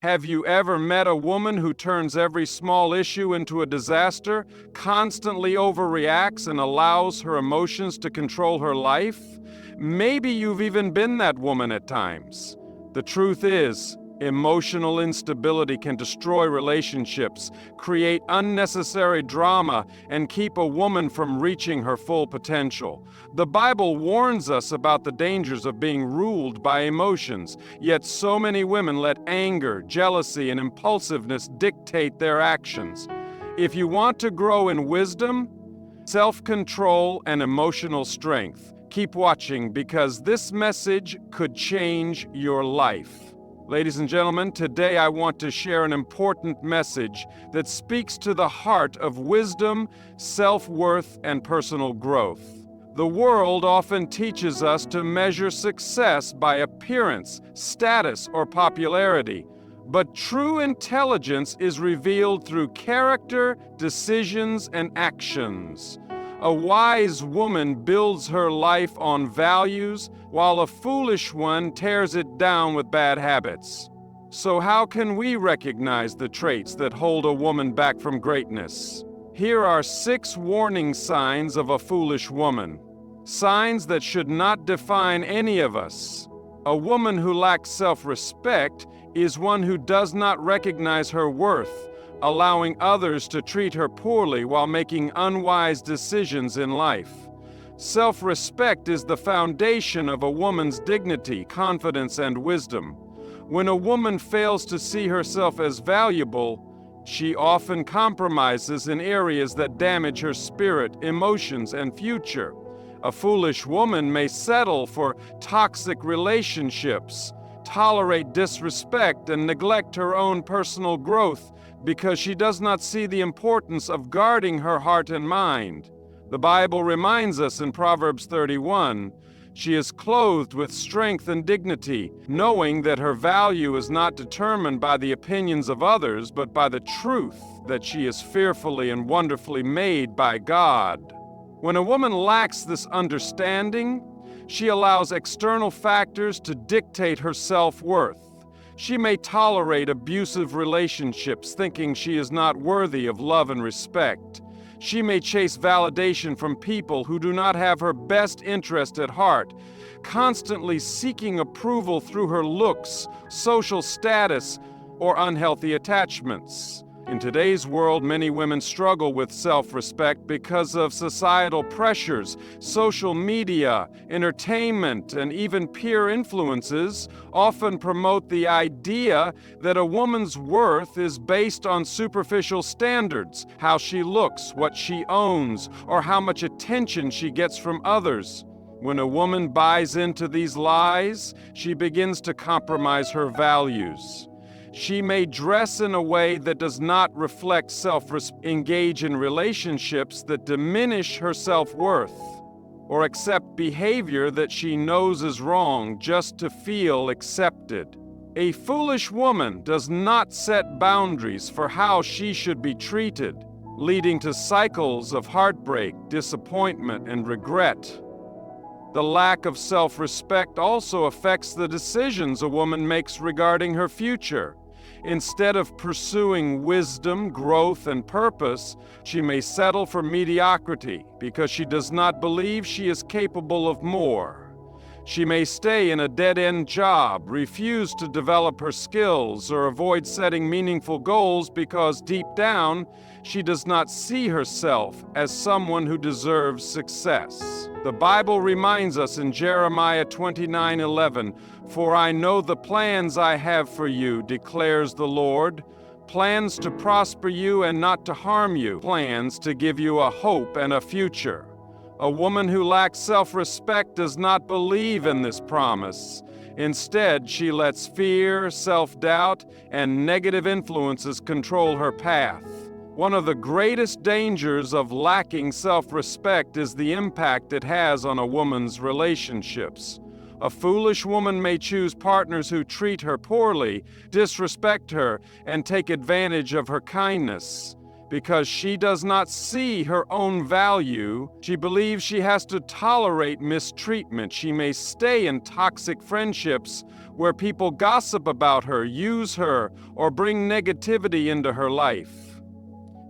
Have you ever met a woman who turns every small issue into a disaster, constantly overreacts, and allows her emotions to control her life? Maybe you've even been that woman at times. The truth is, emotional instability can destroy relationships, create unnecessary drama, and keep a woman from reaching her full potential. The Bible warns us about the dangers of being ruled by emotions, yet so many women let anger, jealousy, and impulsiveness dictate their actions. If you want to grow in wisdom, self-control, and emotional strength, keep watching because this message could change your life. Ladies and gentlemen, today I want to share an important message that speaks to the heart of wisdom, self-worth, and personal growth. The world often teaches us to measure success by appearance, status, or popularity, but true intelligence is revealed through character, decisions, and actions. A wise woman builds her life on values, while a foolish one tears it down with bad habits. So how can we recognize the traits that hold a woman back from greatness? Here are 6 warning signs of a foolish woman. Signs that should not define any of us. A woman who lacks self-respect is one who does not recognize her worth, allowing others to treat her poorly while making unwise decisions in life. Self-respect is the foundation of a woman's dignity, confidence, and wisdom. When a woman fails to see herself as valuable, she often compromises in areas that damage her spirit, emotions, and future. A foolish woman may settle for toxic relationships, tolerate disrespect, and neglect her own personal growth because she does not see the importance of guarding her heart and mind. The Bible reminds us in Proverbs 31, she is clothed with strength and dignity, knowing that her value is not determined by the opinions of others, but by the truth that she is fearfully and wonderfully made by God. When a woman lacks this understanding, she allows external factors to dictate her self-worth. She may tolerate abusive relationships, thinking she is not worthy of love and respect. She may chase validation from people who do not have her best interest at heart, constantly seeking approval through her looks, social status, or unhealthy attachments. In today's world, many women struggle with self-respect because of societal pressures, social media, entertainment, and even peer influences often promote the idea that a woman's worth is based on superficial standards, how she looks, what she owns, or how much attention she gets from others. When a woman buys into these lies, she begins to compromise her values. She may dress in a way that does not reflect self-respect, engage in relationships that diminish her self-worth, or accept behavior that she knows is wrong just to feel accepted. A foolish woman does not set boundaries for how she should be treated, leading to cycles of heartbreak, disappointment, and regret. The lack of self-respect also affects the decisions a woman makes regarding her future. Instead of pursuing wisdom, growth, and purpose, she may settle for mediocrity because she does not believe she is capable of more. She may stay in a dead-end job, refuse to develop her skills, or avoid setting meaningful goals because deep down, she does not see herself as someone who deserves success. The Bible reminds us in Jeremiah 29:11, "For I know the plans I have for you, declares the Lord, plans to prosper you and not to harm you, plans to give you a hope and a future." A woman who lacks self-respect does not believe in this promise. Instead, she lets fear, self-doubt, and negative influences control her path. One of the greatest dangers of lacking self-respect is the impact it has on a woman's relationships. A foolish woman may choose partners who treat her poorly, disrespect her, and take advantage of her kindness. Because she does not see her own value, she believes she has to tolerate mistreatment. She may stay in toxic friendships where people gossip about her, use her, or bring negativity into her life.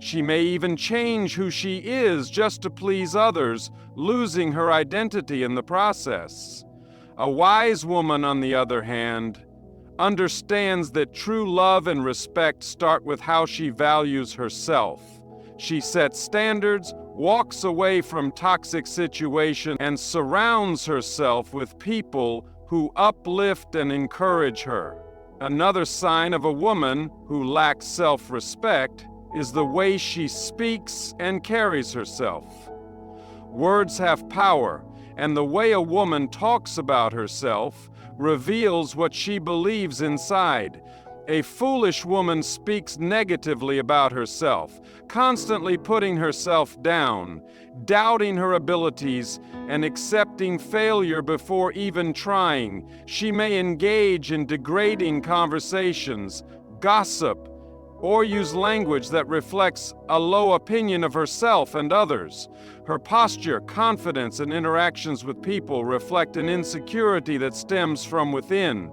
She may even change who she is just to please others, losing her identity in the process. A wise woman, on the other hand, understands that true love and respect start with how she values herself. She sets standards, walks away from toxic situations, and surrounds herself with people who uplift and encourage her. Another sign of a woman who lacks self-respect is the way she speaks and carries herself. Words have power, and the way a woman talks about herself reveals what she believes inside. A foolish woman speaks negatively about herself, constantly putting herself down, doubting her abilities, and accepting failure before even trying. She may engage in degrading conversations, gossip, or use language that reflects a low opinion of herself and others. Her posture, confidence, and interactions with people reflect an insecurity that stems from within.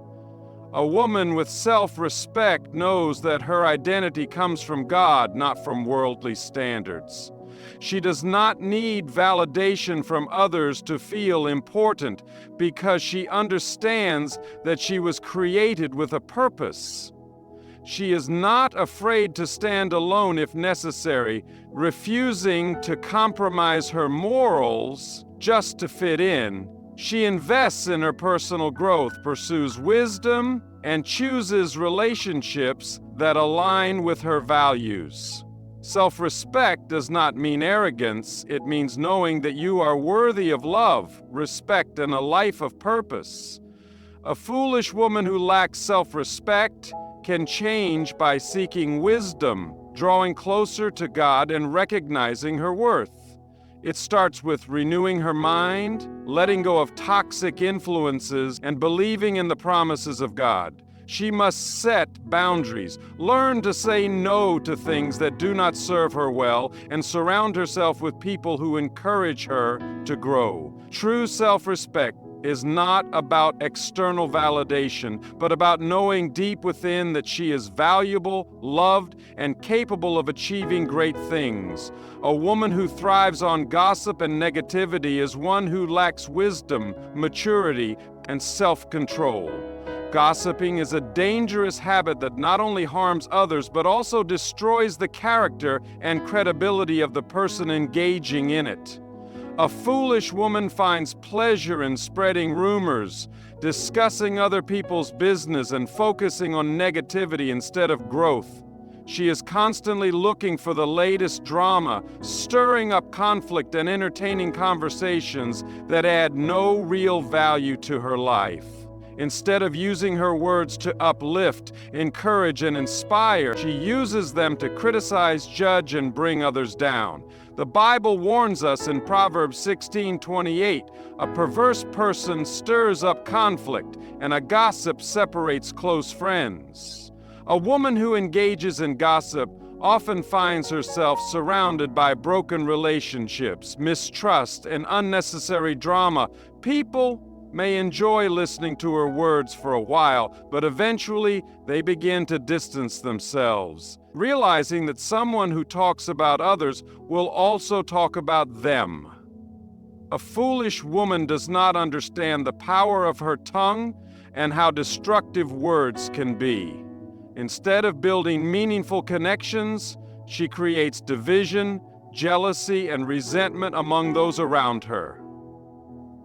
A woman with self-respect knows that her identity comes from God, not from worldly standards. She does not need validation from others to feel important because she understands that she was created with a purpose. She is not afraid to stand alone if necessary, refusing to compromise her morals just to fit in. She invests in her personal growth, pursues wisdom, and chooses relationships that align with her values. Self-respect does not mean arrogance. It means knowing that you are worthy of love, respect, and a life of purpose. A foolish woman who lacks self-respect can change by seeking wisdom, drawing closer to God, and recognizing her worth. It starts with renewing her mind, letting go of toxic influences, and believing in the promises of God. She must set boundaries, learn to say no to things that do not serve her well, and surround herself with people who encourage her to grow. True self-respect is not about external validation, but about knowing deep within that she is valuable, loved, and capable of achieving great things. A woman who thrives on gossip and negativity is one who lacks wisdom, maturity, and self-control. Gossiping is a dangerous habit that not only harms others, but also destroys the character and credibility of the person engaging in it. A foolish woman finds pleasure in spreading rumors, discussing other people's business, and focusing on negativity instead of growth. She is constantly looking for the latest drama, stirring up conflict and entertaining conversations that add no real value to her life. Instead of using her words to uplift, encourage, and inspire, she uses them to criticize, judge, and bring others down. The Bible warns us in Proverbs 16:28, a perverse person stirs up conflict, and a gossip separates close friends. A woman who engages in gossip often finds herself surrounded by broken relationships, mistrust, and unnecessary drama. People may enjoy listening to her words for a while, but eventually they begin to distance themselves, realizing that someone who talks about others will also talk about them. A foolish woman does not understand the power of her tongue and how destructive words can be. Instead of building meaningful connections, she creates division, jealousy, and resentment among those around her.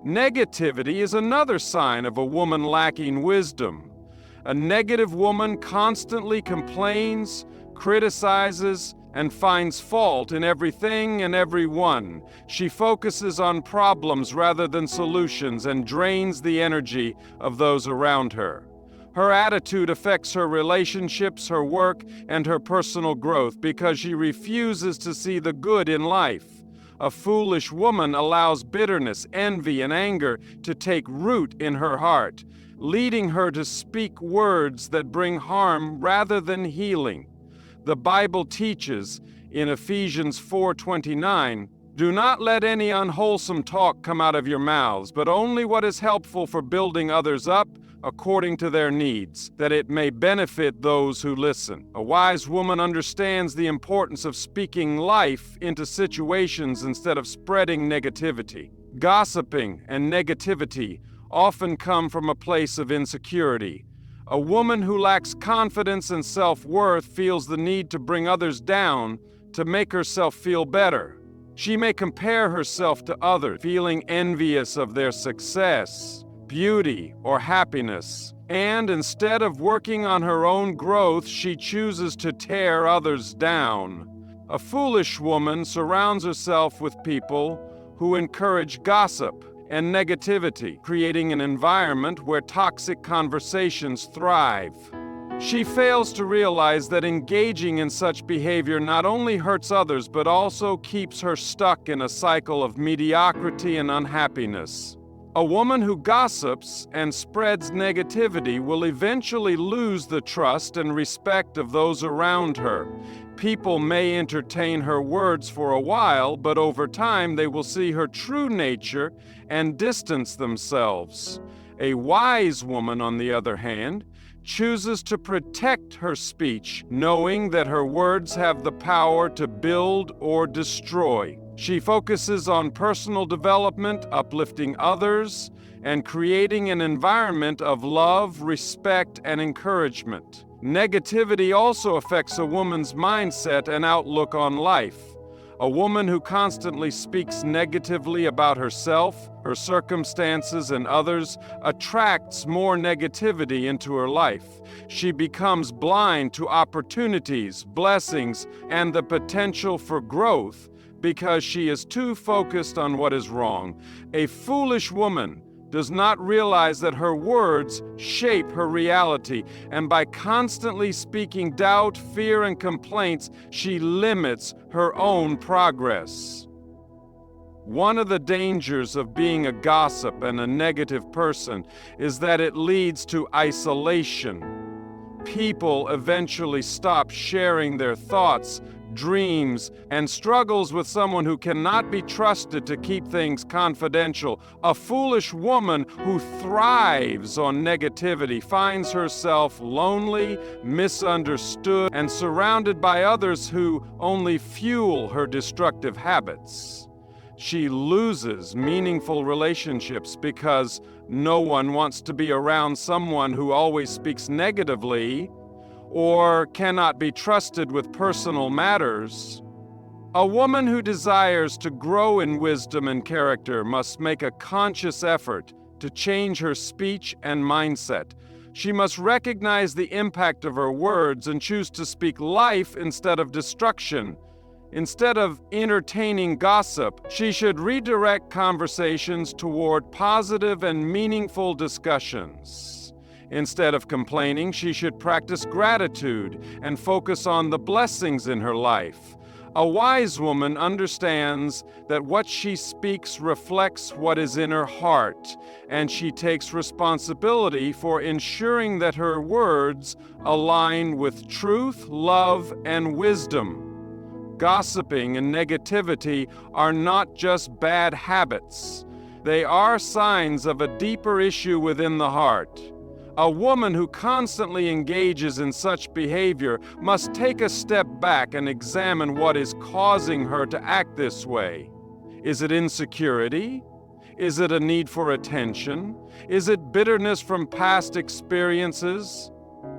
Negativity is another sign of a woman lacking wisdom. A negative woman constantly complains, criticizes, and finds fault in everything and everyone. She focuses on problems rather than solutions and drains the energy of those around her. Her attitude affects her relationships, her work, and her personal growth because she refuses to see the good in life. A foolish woman allows bitterness, envy, and anger to take root in her heart, leading her to speak words that bring harm rather than healing. The Bible teaches, in Ephesians 4:29, "Do not let any unwholesome talk come out of your mouths, but only what is helpful for building others up according to their needs, that it may benefit those who listen." A wise woman understands the importance of speaking life into situations instead of spreading negativity. Gossiping and negativity often come from a place of insecurity. A woman who lacks confidence and self-worth feels the need to bring others down to make herself feel better. She may compare herself to others, feeling envious of their success, beauty, or happiness. And instead of working on her own growth, she chooses to tear others down. A foolish woman surrounds herself with people who encourage gossip and negativity, creating an environment where toxic conversations thrive. She fails to realize that engaging in such behavior not only hurts others but also keeps her stuck in a cycle of mediocrity and unhappiness. A woman who gossips and spreads negativity will eventually lose the trust and respect of those around her. People may entertain her words for a while, but over time they will see her true nature and distance themselves. A wise woman, on the other hand, chooses to protect her speech, knowing that her words have the power to build or destroy. She focuses on personal development, uplifting others, and creating an environment of love, respect, and encouragement. Negativity also affects a woman's mindset and outlook on life. A woman who constantly speaks negatively about herself, her circumstances, and others attracts more negativity into her life. She becomes blind to opportunities, blessings, and the potential for growth because she is too focused on what is wrong. A foolish woman does not realize that her words shape her reality, and by constantly speaking doubt, fear, and complaints, she limits her own progress. One of the dangers of being a gossip and a negative person is that it leads to isolation. People eventually stop sharing their thoughts, dreams, and struggles with someone who cannot be trusted to keep things confidential. A foolish woman who thrives on negativity finds herself lonely, misunderstood, and surrounded by others who only fuel her destructive habits. She loses meaningful relationships because no one wants to be around someone who always speaks negatively or cannot be trusted with personal matters. A woman who desires to grow in wisdom and character must make a conscious effort to change her speech and mindset. She must recognize the impact of her words and choose to speak life instead of destruction. Instead of entertaining gossip, she should redirect conversations toward positive and meaningful discussions. Instead of complaining, she should practice gratitude and focus on the blessings in her life. A wise woman understands that what she speaks reflects what is in her heart, and she takes responsibility for ensuring that her words align with truth, love, and wisdom. Gossiping and negativity are not just bad habits. They are signs of a deeper issue within the heart. A woman who constantly engages in such behavior must take a step back and examine what is causing her to act this way. Is it insecurity? Is it a need for attention? Is it bitterness from past experiences?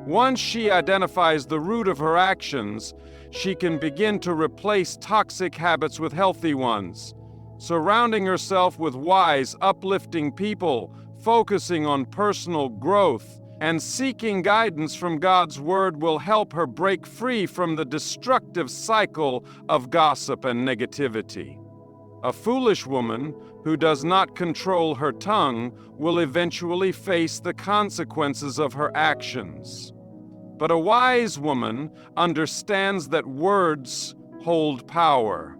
Once she identifies the root of her actions, she can begin to replace toxic habits with healthy ones. Surrounding herself with wise, uplifting people, focusing on personal growth, and seeking guidance from God's Word will help her break free from the destructive cycle of gossip and negativity. A foolish woman who does not control her tongue will eventually face the consequences of her actions. But a wise woman understands that words hold power,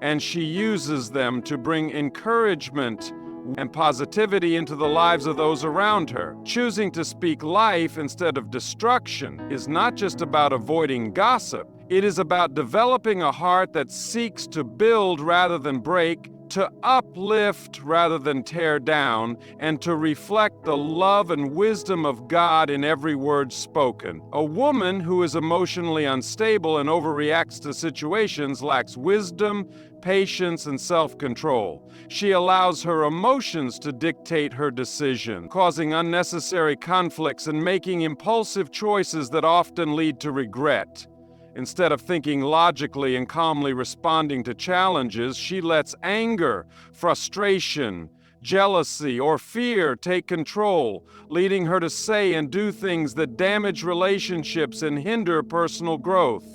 and she uses them to bring encouragement and positivity into the lives of those around her. Choosing to speak life instead of destruction is not just about avoiding gossip. It is about developing a heart that seeks to build rather than break, to uplift rather than tear down, and to reflect the love and wisdom of God in every word spoken. A woman who is emotionally unstable and overreacts to situations lacks wisdom, patience, and self-control. She allows her emotions to dictate her decision, causing unnecessary conflicts and making impulsive choices that often lead to regret. Instead of thinking logically and calmly responding to challenges, she lets anger, frustration, jealousy, or fear take control, leading her to say and do things that damage relationships and hinder personal growth.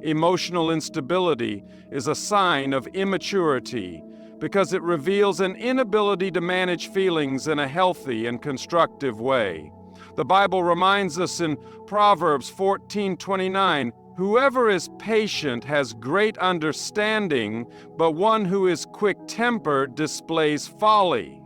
Emotional instability is a sign of immaturity because it reveals an inability to manage feelings in a healthy and constructive way. The Bible reminds us in Proverbs 14:29, "Whoever is patient has great understanding, but one who is quick-tempered displays folly."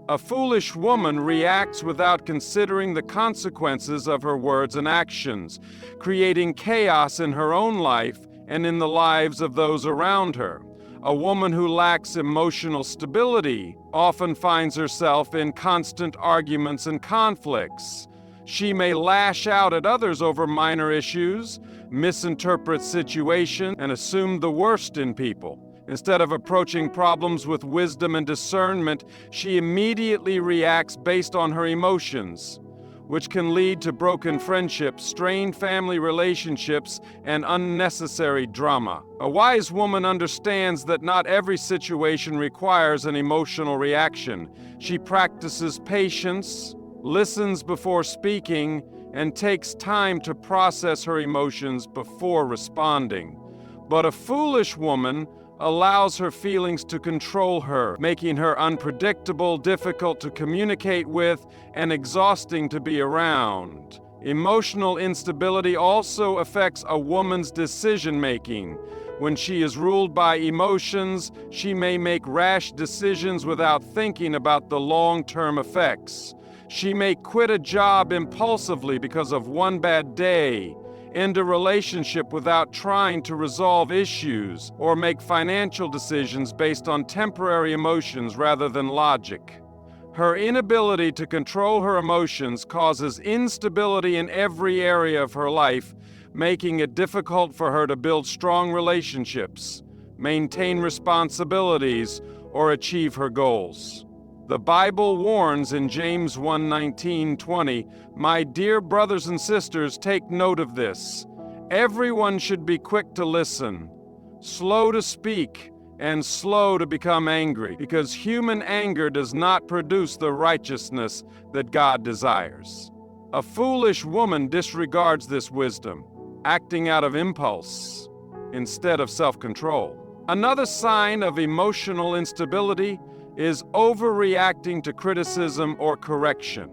A foolish woman reacts without considering the consequences of her words and actions, creating chaos in her own life and in the lives of those around her. A woman who lacks emotional stability often finds herself in constant arguments and conflicts. She may lash out at others over minor issues, misinterpret situations, and assume the worst in people. Instead of approaching problems with wisdom and discernment, she immediately reacts based on her emotions, which can lead to broken friendships, strained family relationships, and unnecessary drama. A wise woman understands that not every situation requires an emotional reaction. She practices patience, listens before speaking, and takes time to process her emotions before responding. But a foolish woman allows her feelings to control her, making her unpredictable, difficult to communicate with, and exhausting to be around. Emotional instability also affects a woman's decision-making. When she is ruled by emotions, she may make rash decisions without thinking about the long-term effects. She may quit a job impulsively because of one bad day, end a relationship without trying to resolve issues, or make financial decisions based on temporary emotions rather than logic. Her inability to control her emotions causes instability in every area of her life, making it difficult for her to build strong relationships, maintain responsibilities, or achieve her goals. The Bible warns in James 1:19-20, "My dear brothers and sisters, take note of this. Everyone should be quick to listen, slow to speak, and slow to become angry, because human anger does not produce the righteousness that God desires." A foolish woman disregards this wisdom, acting out of impulse instead of self-control. Another sign of emotional instability is overreacting to criticism or correction.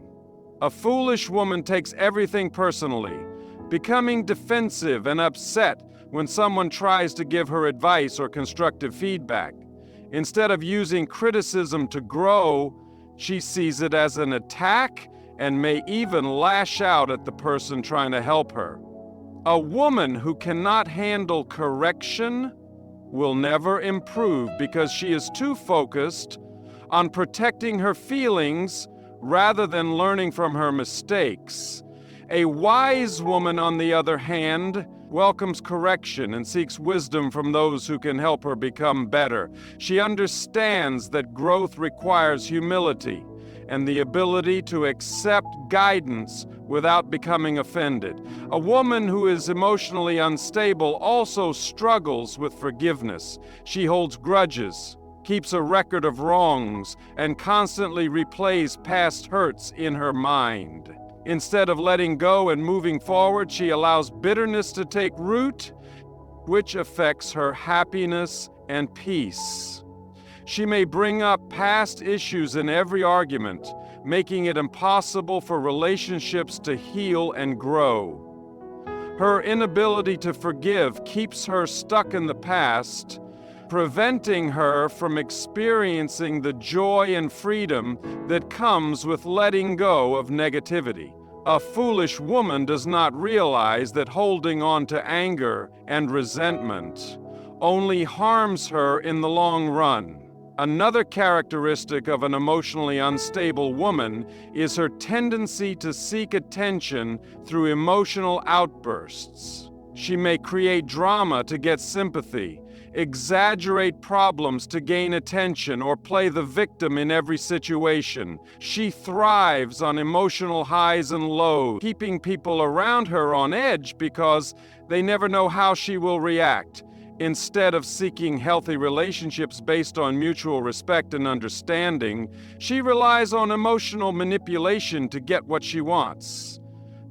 A foolish woman takes everything personally, becoming defensive and upset when someone tries to give her advice or constructive feedback. Instead of using criticism to grow, she sees it as an attack and may even lash out at the person trying to help her. A woman who cannot handle correction will never improve because she is too focused on protecting her feelings rather than learning from her mistakes. A wise woman, on the other hand, welcomes correction and seeks wisdom from those who can help her become better. She understands that growth requires humility and the ability to accept guidance without becoming offended. A woman who is emotionally unstable also struggles with forgiveness. She holds grudges, keeps a record of wrongs, and constantly replays past hurts in her mind. Instead of letting go and moving forward, she allows bitterness to take root, which affects her happiness and peace. She may bring up past issues in every argument, making it impossible for relationships to heal and grow. Her inability to forgive keeps her stuck in the past, preventing her from experiencing the joy and freedom that comes with letting go of negativity. A foolish woman does not realize that holding on to anger and resentment only harms her in the long run. Another characteristic of an emotionally unstable woman is her tendency to seek attention through emotional outbursts. She may create drama to get sympathy, exaggerate problems to gain attention, or play the victim in every situation. She thrives on emotional highs and lows, keeping people around her on edge because they never know how she will react. Instead of seeking healthy relationships based on mutual respect and understanding, she relies on emotional manipulation to get what she wants.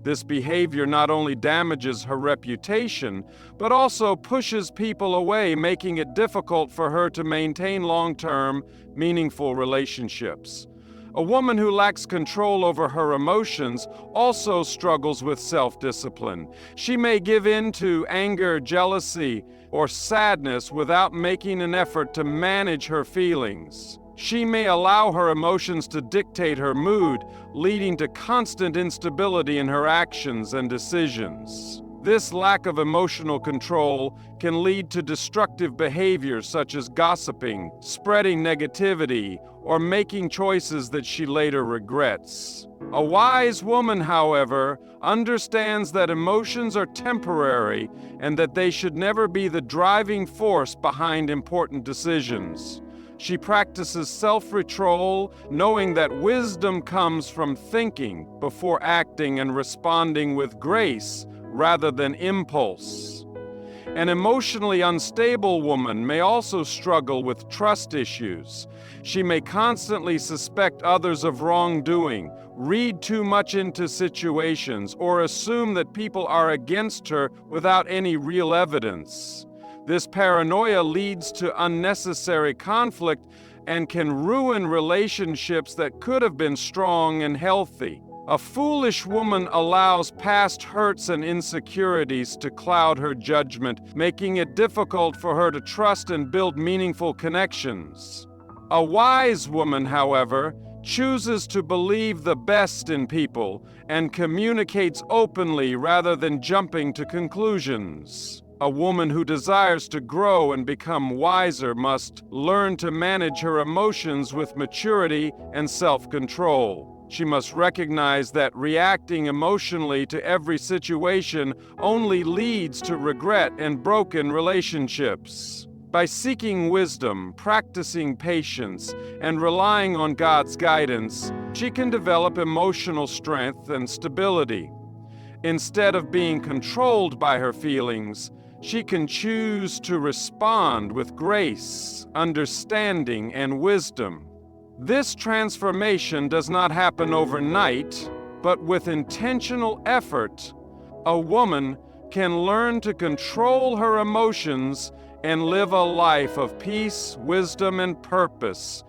This behavior not only damages her reputation, but also pushes people away, making it difficult for her to maintain long-term, meaningful relationships. A woman who lacks control over her emotions also struggles with self-discipline. She may give in to anger, jealousy, or sadness without making an effort to manage her feelings. She may allow her emotions to dictate her mood, leading to constant instability in her actions and decisions. This lack of emotional control can lead to destructive behaviors such as gossiping, spreading negativity, or making choices that she later regrets. A wise woman, however, understands that emotions are temporary and that they should never be the driving force behind important decisions. She practices self-control, knowing that wisdom comes from thinking before acting and responding with grace rather than impulse. An emotionally unstable woman may also struggle with trust issues. She may constantly suspect others of wrongdoing, read too much into situations, or assume that people are against her without any real evidence. This paranoia leads to unnecessary conflict and can ruin relationships that could have been strong and healthy. A foolish woman allows past hurts and insecurities to cloud her judgment, making it difficult for her to trust and build meaningful connections. A wise woman, however, chooses to believe the best in people and communicates openly rather than jumping to conclusions. A woman who desires to grow and become wiser must learn to manage her emotions with maturity and self-control. She must recognize that reacting emotionally to every situation only leads to regret and broken relationships. By seeking wisdom, practicing patience, and relying on God's guidance, she can develop emotional strength and stability. Instead of being controlled by her feelings, she can choose to respond with grace, understanding, and wisdom. This transformation does not happen overnight, but with intentional effort, a woman can learn to control her emotions and live a life of peace, wisdom, and purpose,